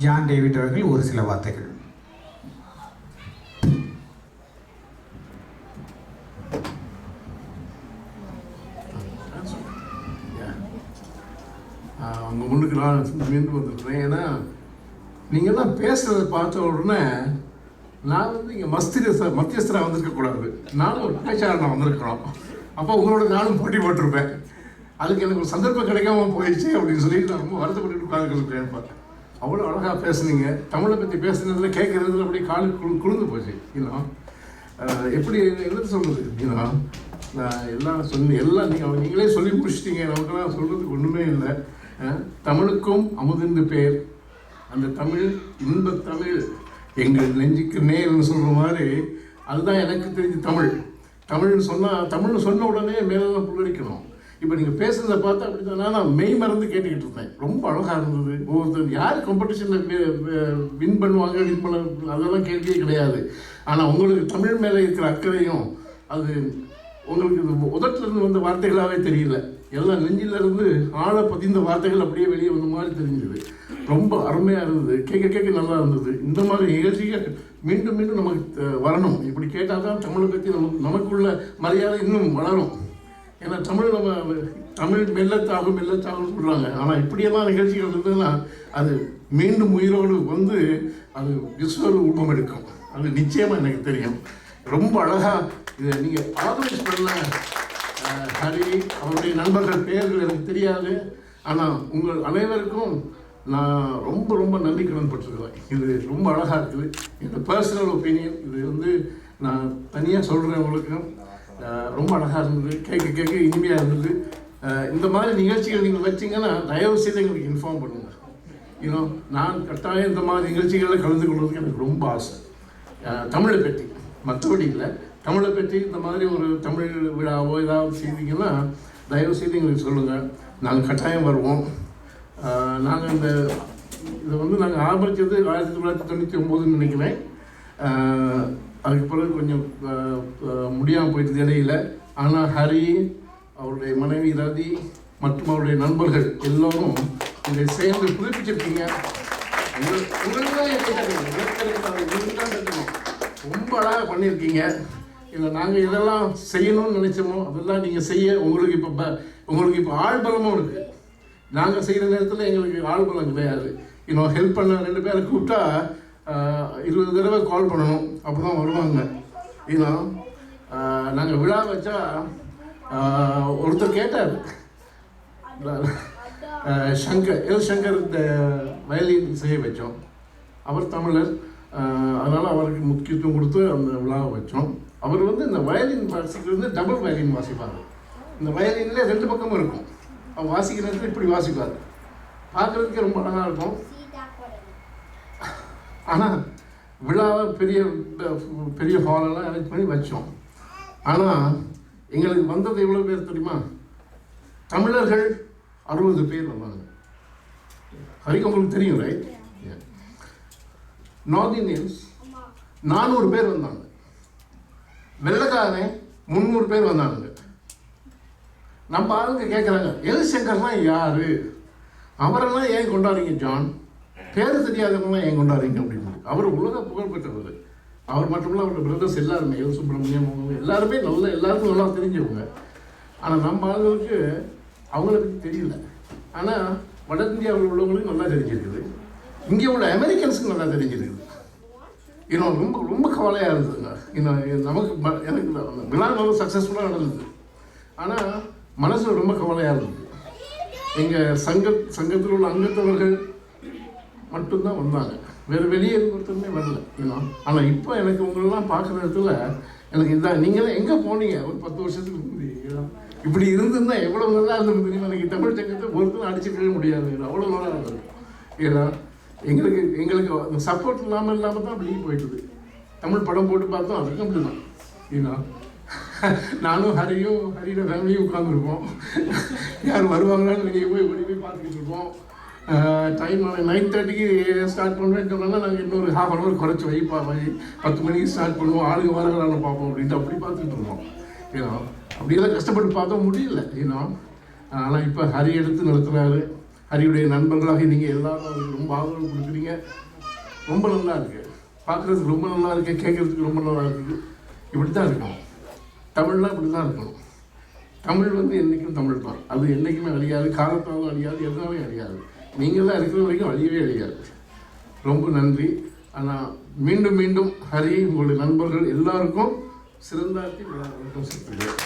John David அவர்கள் ஒரு சில வார்த்தைகள். அவங்க முன்னுக்கு நான் மீண்டும் வந்துருக்குறேன். ஏன்னா நீங்கள்லாம் பேசுகிறத பார்த்த உடனே நான் இங்கே மத்தியஸ்தராக வந்திருக்கக்கூடாது, நானும் ஒரு பேச்சாளர் வந்திருக்கிறோம். அப்போ உங்களோட நானும் போட்டி போட்டிருப்பேன். அதுக்கு எனக்கு ஒரு சந்தர்ப்பம் கிடைக்காம போயிடுச்சு அப்படின்னு சொல்லிட்டு நான் ரொம்ப வருத்தப்பட்டு உட்காந்துருக்கேன். அவ்வளோ அழகாக பேசுனீங்க. தமிழை பற்றி பேசுனதுல கேட்குறதுல அப்படியே காலு குளிர்ந்து போச்சு. இன்னும் எப்படி எழுத சொல்கிறது அப்படின்னா, நான் எல்லாம் நீங்களே சொல்லி முடிச்சிட்டீங்க. நமக்கெல்லாம் சொல்கிறதுக்கு ஒன்றுமே இல்லை. தமிழுக்கும் அமுதென்று பேர், அந்த தமிழ் இன்பத் தமிழ் எங்கள் நெஞ்சுக்கு நேர்னு சொல்கிற மாதிரி அதுதான் எனக்கு தெரிஞ்ச தமிழ்னு சொன்ன உடனே மேலே தான் புல்லடிக்கணும். இப்போ நீங்கள் பேசுகிறத பார்த்தா அப்படி தான் நான் மெய் மறந்து கேட்டுக்கிட்டு இருந்தேன். ரொம்ப அழகாக இருந்தது. ஒவ்வொருத்தர் யார் காம்படிஷனில் வின் பண்ணுவாங்க, வின் பண்ண அதெல்லாம் கேள்வியே கிடையாது. ஆனால் உங்களுக்கு தமிழ் மேலே இருக்கிற அக்கறையும் அது உங்களுக்கு உதட்டிலேருந்து வந்த வார்த்தைகளாகவே தெரியல, எல்லாம் நெஞ்சிலேருந்து ஆழ பதிந்த வார்த்தைகள் அப்படியே வெளியே வந்த மாதிரி தெரிஞ்சுது. ரொம்ப அருமையாக இருந்தது. கேட்க நல்லா இருந்தது. இந்த மாதிரி நிகழ்ச்சிகள் மீண்டும் மீண்டும் நமக்கு வரணும். இப்படி கேட்டால் தான் தமிழை பற்றி நமக்குள்ள மரியாதை இன்னும் வளரும். ஏன்னா தமிழ் மெல்லத்தாகும் சொல்கிறாங்க. ஆனால் இப்படியெல்லாம் நிகழ்ச்சிகள் இருந்ததுன்னா அது மீண்டும் உயிரோடு வந்து அது விஸ்வரூபம் எடுக்கும். அது நிச்சயமாக எனக்கு தெரியும். ரொம்ப அழகாக இதை நீங்கள் ஆர்கனைஸ் பண்ண ஹரி, அவருடைய நண்பர்கள் பெயர்கள் எனக்கு தெரியாது. ஆனால் உங்கள் அனைவருக்கும் நான் ரொம்ப ரொம்ப நன்றி கடன் பட்டிருக்கிறேன். இது ரொம்ப அழகாக இருக்குது. என்னோடய பர்சனல் ஒப்பீனியன். இது நான் தனியாக சொல்கிறேன். உங்களுக்கு ரொம்ப அழகாக இருந்தது. கேட்க இனிமையாக இருந்தது. இந்த மாதிரி நிகழ்ச்சிகள் நீங்கள் வச்சிங்கன்னா தயவு செய்து எங்களுக்கு இன்ஃபார்ம் பண்ணுங்கள். நான் கட்டாயம் இந்த மாதிரி நிகழ்ச்சிகளில் கலந்து கொள்வதுக்கு எனக்கு ரொம்ப ஆசை. தமிழை பற்றி மற்றபடி இல்லை, தமிழை பற்றி இந்த மாதிரி ஒரு தமிழ் விழாவோ ஏதாவது செய்தீங்கன்னா தயவு செய்து எங்களுக்கு சொல்லுங்கள். நாங்கள் கட்டாயம் வருவோம். நாங்கள் இதை நாங்கள் ஆரம்பித்தது 1999 நினைக்கிறேன். அதுக்கு பிறகு கொஞ்சம் முடியாமல் போயிட்டு இடையில. ஆனால் ஹரி, அவருடைய மனைவி ரதி மற்றும் அவருடைய நண்பர்கள் எல்லோரும் இதை சேர்ந்து புதுப்பிச்சிருக்கீங்க. ரொம்ப அழகாக பண்ணியிருக்கீங்க. இல்லை நாங்கள் இதெல்லாம் செய்யணும்னு நினைச்சோமோ அதெல்லாம் நீங்கள் செய்ய உங்களுக்கு இப்போ ஆழ்பலமும் இருக்குது. நாங்கள் செய்கிற நேரத்தில் எங்களுக்கு ஆழ்பலம் கிடையாது. ஹெல்ப் பண்ண 2 பேரை கூப்பிட்டா 20 தடவை கால் பண்ணணும், அப்போ தான் வருவாங்க. நாங்கள் விழா வச்சா ஒருத்தர் கேட்டார், சங்கர் இந்த வயலின் செய்ய வச்சோம். அவர் தமிழர், அதனால் அவருக்கு முக்கியத்துவம் கொடுத்து அந்த விழாவை வச்சோம். அவர் இந்த வயலின் வாசிக்கிறது டபுள் வயலின் வாசிப்பார். இந்த வயலின்ல 2 பக்கமும் இருக்கும். அவர் வாசிக்கிற நேரத்தில் இப்படி வாசிப்பார். பார்க்குறதுக்கே ரொம்ப அழகாக இருக்கும். ஆனால் விழாவை பெரிய ஹாலெல்லாம் அரேஞ்ச் பண்ணி வச்சோம். ஆனால் எங்களுக்கு வந்தது எவ்வளோ பேர் தெரியுமா? தமிழர்கள் 60 பேர் வந்தாங்க. ஹரிக்கு உங்களுக்கு தெரியும், ரைட்? நார்த் இந்தியன்ஸ் 400 பேர் வந்தாங்க. வெள்ளக்காரன் 300 பேர் வந்தாங்க. நம்ம ஆளுங்க கேட்குறாங்க, எல் சங்கர்லாம் யார், அவரெல்லாம் ஏன் கொண்டாடுறீங்க ஜான், பேர் தெரியாதவங்களாம் ஏன் கொண்டாடுறீங்க அப்படின்னு. அவர் உலக புகழ் பெற்றவர். அவர் மட்டுமில்ல அவரோட பிரதர்ஸ் எல்லாருமே, எல் சுப்பிரமணியம் எல்லாருமே எல்லாருக்கும் நல்லா தெரிஞ்சவங்க. ஆனால் நம்ம ஆளுங்களுக்கு அவங்கள பற்றி தெரியல. ஆனால் வட இந்தியாவில் உள்ளவங்களுக்கு நல்லா தெரிஞ்சிருக்குது. இங்கே உள்ள அமெரிக்கன்ஸுக்கு நல்லா தெரிஞ்சிருக்குது. ரொம்ப ரொம்ப கவலையாக இருந்ததுங்க. எனக்கு விழா நல்லா சக்ஸஸ்ஃபுல்லாக நடந்தது. ஆனால் மனசு ரொம்ப கவலையாக இருந்தது. எங்கள் சங்கத்தில் உள்ள அங்கத்தவர்கள் மட்டும்தான் வந்தாங்க, வேறு வெளியே ஒருத்தருமே வரல. ஆனால் இப்போ எனக்கு உங்களெல்லாம் பார்க்குற இடத்துல எனக்கு இதான், நீங்களாம் எங்கே போனீங்க ஒரு 10 வருஷத்துக்கு முன்னாடி இப்படி இருந்திருந்தா எவ்வளோ நல்லா இருந்தது தெரியுமா? எனக்கு தமிழ் சங்கத்தை ஒருத்தரும் அடிச்சுக்கவே முடியாது. அவ்வளோ நல்லா இருந்தது. ஏன்னா எங்களுக்கு அந்த சப்போர்ட் இல்லாமல் தான் வெளியே போயிட்டுது. தமிழ் படம் போட்டு பார்த்தோம், அதுக்கும் அப்படி தான். நானும் ஹரியோட ஃபேமிலியும் உட்காந்துருப்போம். யார் வருவாங்களான்னு வெளியே போய் பார்த்துக்கிட்டு இருப்போம். டைம் 9:30க்கு ஸ்டார்ட் பண்ணுவேன்னு சொன்னால் நாங்கள் இன்னொரு ½ hour குறைச்சி வைப்பா 10 மணிக்கு ஸ்டார்ட் பண்ணுவோம். ஆளுங்க வரங்களான்னு பார்ப்போம் அப்படின்ட்டு அப்படி பார்த்துக்கிட்டு இருப்போம். அப்படியெல்லாம் கஷ்டப்பட்டு பார்த்தோம், முடியல. ஆனால் இப்போ ஹரி எடுத்து நடத்துகிறாரு. ஹரியுடைய நண்பர்களாக நீங்கள் எல்லாரும் அவருக்கு ரொம்ப ஆதரவு கொடுக்குறீங்க. ரொம்ப நல்லா இருக்குது, பார்க்குறதுக்கு ரொம்ப நல்லா இருக்குது, கேட்குறதுக்கு ரொம்ப நல்லா இருக்குது. இப்படி தான் இருக்கணும், தமிழ்லாம் இப்படி தான் இருக்கணும். தமிழ் வந்து என்றைக்கும் தமிழ் தான், அது என்றைக்குமே அழியாது, காலத்தாலும் அழியாது, எதுனாலும் அழியாது. நீங்களாம் இருக்கிற வரைக்கும் அழியவே அழியாது. ரொம்ப நன்றி. ஆனால் மீண்டும் மீண்டும் ஹரி உங்களுடைய நண்பர்கள் எல்லாருக்கும் சிறந்தாட்டி வணக்கம் சொல்லுங்கள்.